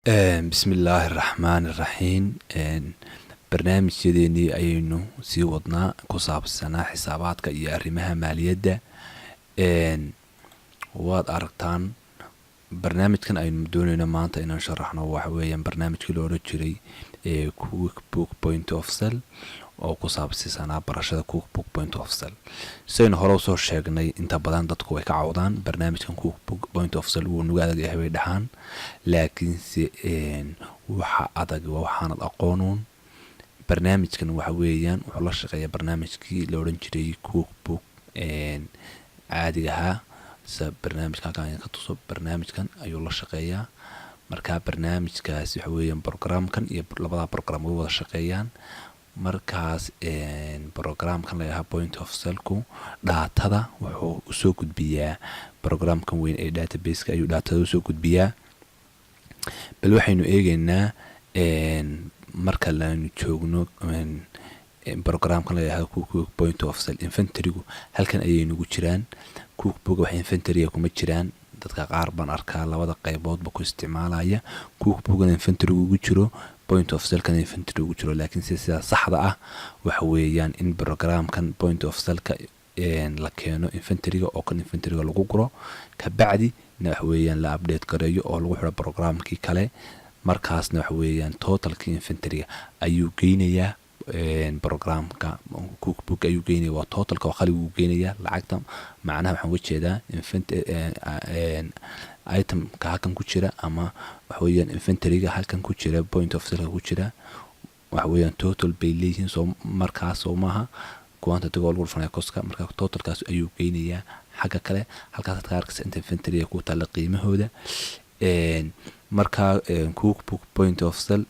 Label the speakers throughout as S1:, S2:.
S1: بسم الله الرحمن الرحيم. barnaamijyadeennii ayaynu sii wadnaa ku saabsanaa xisaabaadka iyo arrimaha maaliyadda. waad aragtaan barnaamijkan aynu doonayno maanta inaan sharaxno waxa weeyaan barnaamijkii la odhan jiray Cookbook Point of Sale oo ku saabsanaa barashada Cookbook Point of Sale. sidaynu hore usoo sheegnay inta badan dadku way ka cawdaan barnaamijkan Cookbook Point of Sale wuu nugu adag yahay bay dhahaan, laakiinse waxa adag waxaanad aqoonuun. barnaamijkan waxa weeyaan wuxuu la shaqeeyaa barnaamijkii la odhan jiray Cookbook caadiga ahaa. barnaamijkan ka tuso barnaamijkan ayuu la shaqeeyaa. markaa barnaamijkaas waxa weeyaan programkan iyo labada program way wada shaqeeyaan. markaas programkan la yiraahdo Point of Sale-ku daatada wuxuu usoo gudbiyaa programkan weyn ee database-ka ayuu daatada usoo gudbiyaa. bal waxaynu eegaynaa marka laanu joogno programkan la yiraahdo Cookbook Point of Sale inventory-gu halkan ayay nagu jiraan. Cookbook wax inventory kuma jiraan, dadka qaar baan arkaa labada qayboodba ku isticmaalaya. Cookbook inventory ugu jiro, Point of Sale kan inventory ugu jiro, laakiin sida saxda ah waxa weeyaan in programkan Point of Sale-ka la keeno inventory-ga oo kan inventory-ga lagu guro ka bacdi waxa weeyaan la update gareeyo oo lagu xiro programkii kale. markaasna waxa weeyaan totalkii inventory-ga ayuu geynayaa programka Cookbook ayuu geynayaa waa totalka oo khali uu geynayaa lacagta. macnaha waxaan uga jeedaa item-ka halkan ku jira ama waxa weeyaan inventory-ga halkan ku jira Point of Sale-ka ku jira waxa weeyaan total bay leeyihiin. soo markaas oo maaha quantity oo lagu dhufanaya cost-ka. marka totalkaas ayuu geynayaa xagga kale halkaas ka arkaysa inventory-ga ku taala qiimahooda. marka Cookbook Point of Sale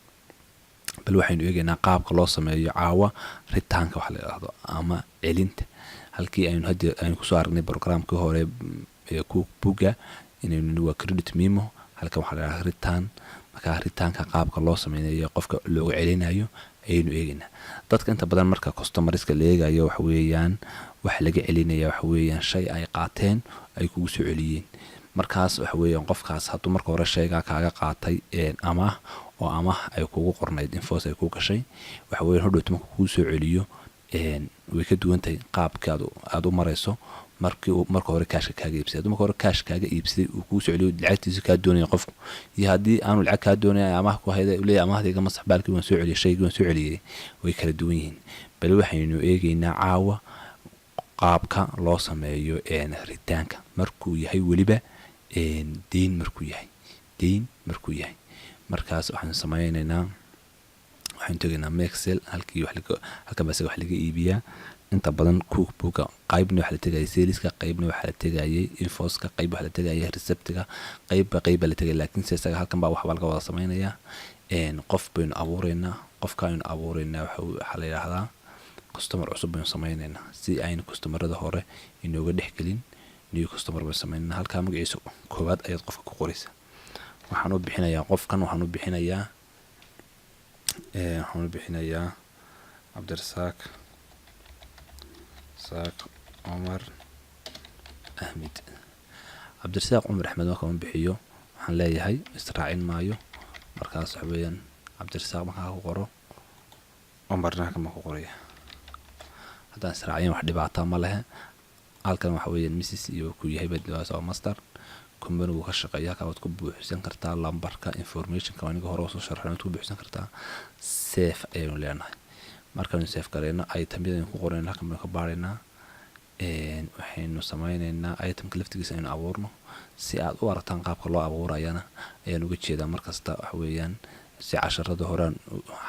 S1: bal waxaynu eegaynaa qaabka loo sameeyo caawa ritaanka wax la yiraahdo ama celinta. halkii aynu ku soo aragnay programkii hore ee Cookbook-ga inaynu waa credit memo, halkan waxa la yiraahdaa ritaan. marka ritaanka qaabka loo sameeyo qofka loogu celinayo ayaynu eegaynaa. dadka inta badan marka customer-iska la eegayo waxa weeyaan wax laga celinaya waxa weeyaan shay ay qaateen ay kugu soo celiyeen. markaas waxa weeyaan qofkaas hadduu marka hore shayga kaaga qaatay amaah ay kugu qornayd invoice ay ku gashay waxa weeyaan hodhow marka kugu soo celiyo way ka duwan tahay qaabka aad u marayso marka hore cash kaaga iibsaday. marka hore cash kaaga iibsaday uu kugu soo celiyo lacagtiisa ka doonaya qofku, iyo haddii aanu lacag ka doonaya amaah ku hayday uu leeyahay amaahdayga masax baalkii waan soo celiyay shayga waan soo celiyay way kala duwan yihiin. bal waxaynu eegaynaa caawa qaabka loo sameeyo ritaanka markuu yahay waliba deyn markuu yahay. markaas waxaan sameynaynaa waxaan tegaynaa Excel halkii halka bas wax laga iibiyaa. inta badan Cookbook qaybna waxa la tagay sales-ka, qaybna waxa la tagay invoice-ka, qayb waxa la tagay receipt-ka, qayb la tagay. laakiin isaga halkan baa wax laga wada sameynayaa. qof baynu abuureynaa, qofka aynu abuureynaa waxa la yiraahdaa customer cusub baynu sameynaynaa si aynu customer-rada hore inooga dhexgelin. new customer baynu sameynaynaa. halka magaciisa koowaad ayaad qofka ku qoraysaa. waxaan u bixinayaa qofkan waxaan u bixinayaa Cabdirasaaq Cumar Ahmed. Cabdirasaaq Cumar Ahmed markaan u bixiyo waxaan leeyahay israacin maayo. markaas waxa weeyaan Cabdirasaaq markaan ku qoro Cumarna kama ku qoraya. haddaan israacin wax dhibaato ma laha. halkan waxa weeyaan Mrs iyo ku yahay badwaas oo master company-gu ka shaqeeya ka wad ku buuxsan kartaa lambarka information-ka aniga hore soo sharxay ku buuxsan kartaa. save ayaynu leenahay. markaan save gareeno item-yada ku qoreen halkan ka baarayna waxaynu sameynaynaa item-ka laftigiisa aynu abuurno si aad u aragtaan qaabka loo abuurayana ayaan uga jeedaa. markasta waxa weeyaan si casharada horaan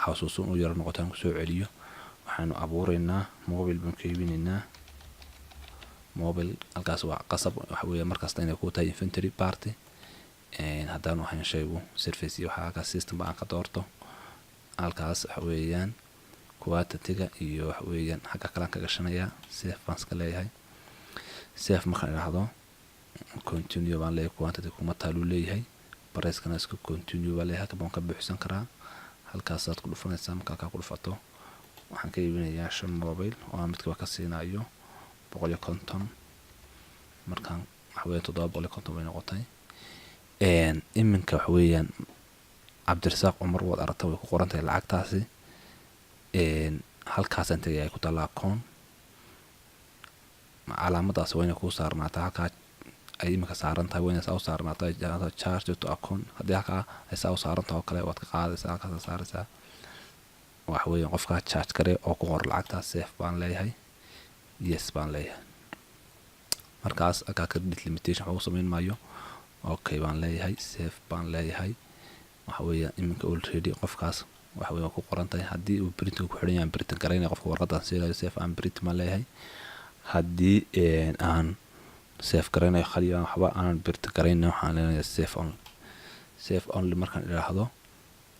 S1: xasuusun u yar noqotaan ku soo celiyo. waxaanu abuuraynaa mobile baan ka iibinaynaa. mobile halkaas waa qasab waxa weeyaan markasta inay ku tahay inventory party. haddaan waxaan sheego surface iyo waxa ka system baan ka doorto. halkaas waxa weeyaan quantity-ga iyo waxa weeyaan xagga kale ka gashanaya save funds ka leeyahay. save markaan raahdo continue baan leeyahay. quantity kuma taalu leeyahay. price-kana isku continue baan leeyahay. halka baan ka buuxsan karaa. halkaas aad ku dhufanaysaa. marka ka ku dhufato waxaan ka iibinayaa 5 mobile oo midka ka siinayo 150. markaan waxa weeyaan 750 bay noqotay. iminka waxa weeyaan cabdirasaaq cumar waad aragta way ku qoran tahay lacagtaasi. halkaasaan tegaya ay ku taalla account, calaamadaas waa inay kuu saarnaataa halkaa ay imika saaran tahay, waa inay saa u saarnaataa charge to account. haddii halkaa ay saa u saarantaha oo kale waad ka qaadaysaa, halkaasa saaraysaa. waxa weeyaan qofkaa charge kare oo ku qor lacagtaas safe baan leeyahay, yes baan leeyahay. markaas halkaa credit limitation waxba u samayn maayo, okay baan leeyahay, safe baan leeyahay. waxa weeyaan iminka already qofkaas waxa weeyaan ku qoran tahay. haddii uu printing ku xidhan yahay printing garaynaya qofka warqadan siinayo safe aan print ma leeyahay. haddii aan safe garaynayo khaliya waxba aan printing garaynayo waxaan leenayaa safe only. safe only markaan idhaahdo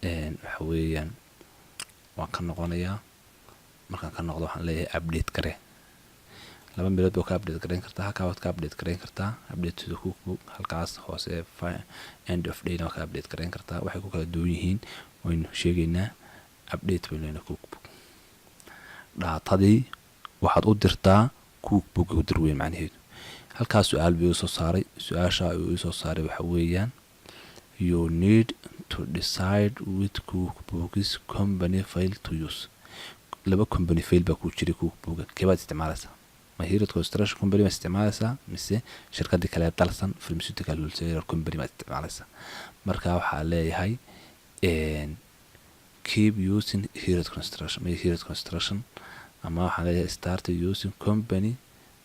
S1: waxa weeyaan waan ka noqonayaa. markaan ka noqdo waxaan leeyahay update gare. laba meelood baa ka update garayn kartaa, halkaa waad ka update garayn kartaa update to the cookbook, halkaas hoose end of day waa ka update garayn kartaa. waxay ku kala duwan yihiin waynu sheegaynaa. update baynu leeyahay cookbook, dhaatadii waxaad u dirtaa cookbook u dir weyn macnaheedu. halkaas su-aal buu soo saaray. su-aasha uu soo saaray waxa weeyaan you need to decide which cookbooks company fail to use. laba company fail baa ku jira cookbooka, keebaad isticmaalaysaa? ma Heriot Construction Company ma isticmaalaysaa mise shirkadii kale Dalsan Pharmaceutical Wholesaler Company ma isticmaalaysaa? marka waxaa leeyahay keep using Heriot Construction, ma Heriot Construction, ama waxaan leeyahay start using company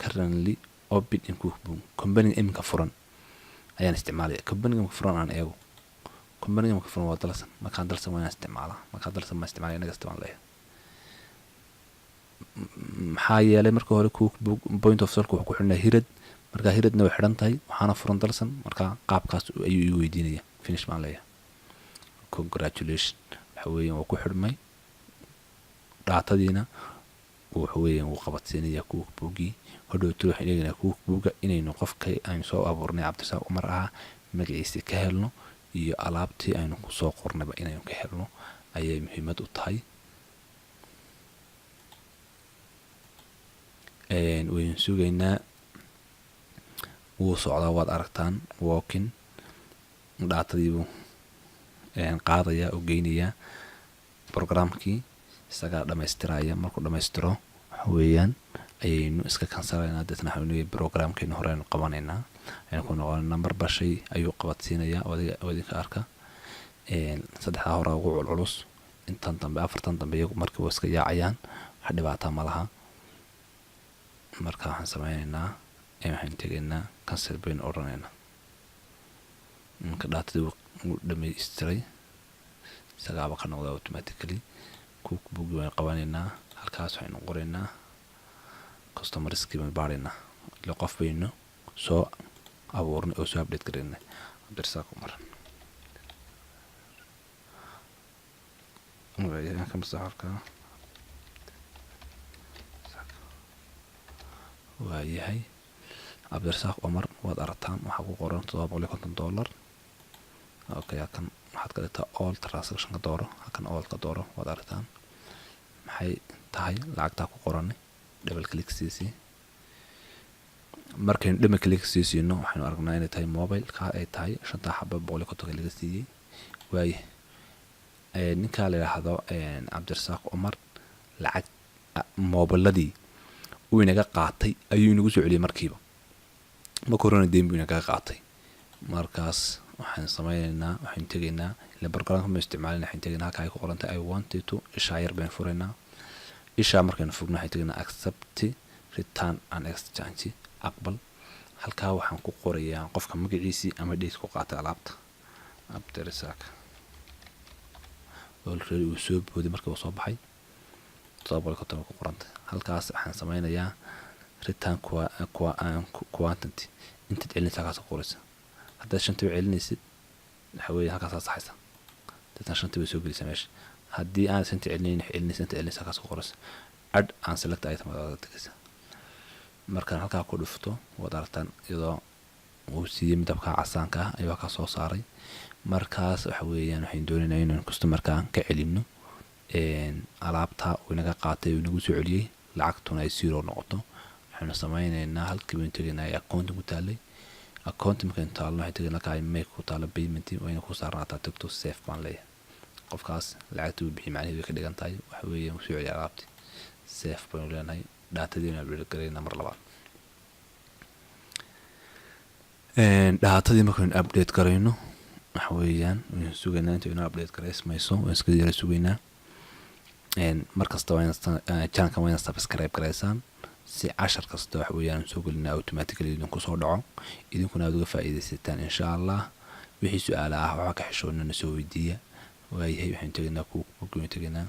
S1: currently open in cookbook. company imika furan ayaan isticmaalaya. company imika furan aan eego. company imika furan waa Dalsan. markaan Dalsan waan isticmaalaa. markaan Dalsan ma isticmaalaya inaga isticmaal leeyahay. maxaa yeelay marka hore cookbook point of sale wuxuu ku xidhnaa Heriot. marka Heriotna way xidhan tahay waxaana furan Dalsan. marka qaabkaas ayuu ii weydiinaya. finish baan leeyahay. congratulation waxa weeyaan waa ku xidhmay dhaatadiina waxa weeyaan wuu qabadsiinaya cookbookii. hodhowtu waxaan eegaynaa cookbooka inaynu qofkay aynu soo abuurnay cabdirasaaq cumar ahaa magaciisi ka helno iyo alaabtii aynu kusoo qornayba inaynu ka helno ayay muhiimad u tahay. waynu sugaynaa. wuu socdaa waad aragtaan walking. dhaatadiibuu qaadaya oo geynayaa programkii isagaa dhamaystiraya. markuu dhamaystiro waxa weeyaan ayaynu iska kansalaynaa. deetna waxaynu programkeenu hore aynu qabanaynaa. aynu ku noqon number bashay ayuu qabadsiinayaa oo idinka arka. saddexdaa hore ugu culculus, intan dambe afartan dambe iyagu markii waa iska yaacayaan, wax dhibaataa ma laha. marka waxaan sameynaynaa waxaan tegaynaa cancel baynu odhanaynaa. marka dhaatadii wuu dhamaystiray isagaaba ka noqda automatically. cookbook waan qabanaynaa. halkaas waxaynu qoraynaa customerskii baynu baaraynaa. ila qof baynu soo abuurnay oo soo update garaynay. cabdirasaaq cumar waayahay. cabdirasaaq cumar waad aragtaan waxaa ku qoran $750. okay halkan waxaad ka dhigtaa all transactionka dooro. halkan allka dooro waad aragtaan maxay tahay lacagtaa ku qoranay. double click siisii. markaynu double click siisiino waxaynu aragnaa inay tahay mobileka ay tahay 5 xabo $150 laga siiyey. waaye ninkaa la yidhaahdo cabdirasaaq cumar lacag mobiladii uu inaga qaatay ayuu inagu soo celiyey markiiba. ma korona deyn buu inaga qaatay. markaas waxaan sameynaynaa waxaan tegaynaa ila barnaamijka ma isticmaalina. waxaan tegaynaa halka ay ku qoran tahay I wanted to isha yar baan furaynaa. isha markaan furno waxaan tegaynaa accept return and exchange aqbal. halkaa waxaan ku qorayaa qofka magaciisii ama date ku qaatay alaabta. cabdirasaaq already uu soo booday markii uu soo baxay. $750 ku qoran tahay. halkaas waxaan sameynayaa return quantity inta celinaysa halkaas ku qoraysa. haddaad 5 celinaysid waxa weeye halkaas saxaysa. dadna 5 bay soo gelisay meesha. haddii aan 5 celinaysa halkaas ku qoraysa. add and select item aad tagaysa. markaan halkaa ku dhufto waad aragtaan iyadoo uu siiyey midabka casaanka ah ayuu ka soo saaray. markaas waxa weeyaan waxaan doonaynaa inaan customerka ka celino alaabta uu inaga qaatay uu nagu soo celiyey lacagtuna ay 0 noqoto. waxaanu sameynaynaa halkii baan tegaynaa account ku taalay. account markaan taalno waxaan tegaynaa ka make ku taala payment oo ina ku saarnaataa tagto safe baan leeyahay. qofkaas lacagtuu bixi macnaheedu way ka dhigan tahay waxa weeyaan soo celiya alaabtii safe baynu leenahay dhaatadiina update gareynaa mar labaad. dhaatadii markaynu update garayno waxa weeyaan waynu sugaynaa inta inuu update gareysmayso waan iska yara sugaynaa. markasta waa channelkan waa inaad subscribe gareysaan si cashar kasta waxa weeyaan soo gelinaa automatically idinku soo dhaco idinkuna aad uga faa'iidaysataan insha allah. wixii su'aalo ah waxa ka xishoonana soo weydiiya waayahay waxaan tegaynaa ku tegaynaa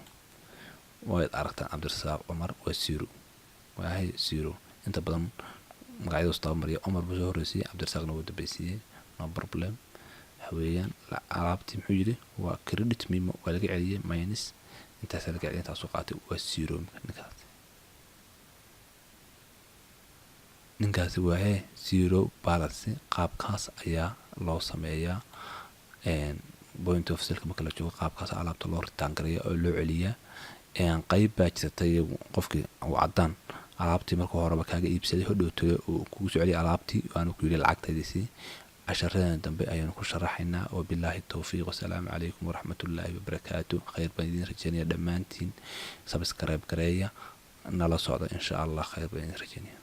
S1: waad aragtaan Cabdirasaaq Cumar waa zero waayahay zero inta badan magacyada ustaad mariya Cumar buu soo horeysay Cabdirasaaqna wuu dambeysay no problem. waxa weeyaan alaabtii muxuu yiri waa credit memo waa laga celiyay minus intaas laga celiyay intaas soo qaatay waa zero ninkaasi waa zero balance qaabkaas ayaa loo sameeyaa point of sale marka la joogo qaabkaas alaabta loo return gareeyo oo loo celiyaa qayb baa jirtay qofkii uu cadaan alaabtii marka horeba kaaga iibsaday hodhowtay oo kugu soo celiyay alaabtii waana ku yiri lacagtaydiisii. casharradan dambe ayaanu ku sharaxaynaa wabillahi tawfiiq wasalaamu calaykum waraxmatullaahi wabarakaatuh. khayr baan idin rajaynayaa dhammaantiin subscribe gareeya nala socda insha allah khayr baan idin rajaynayaa.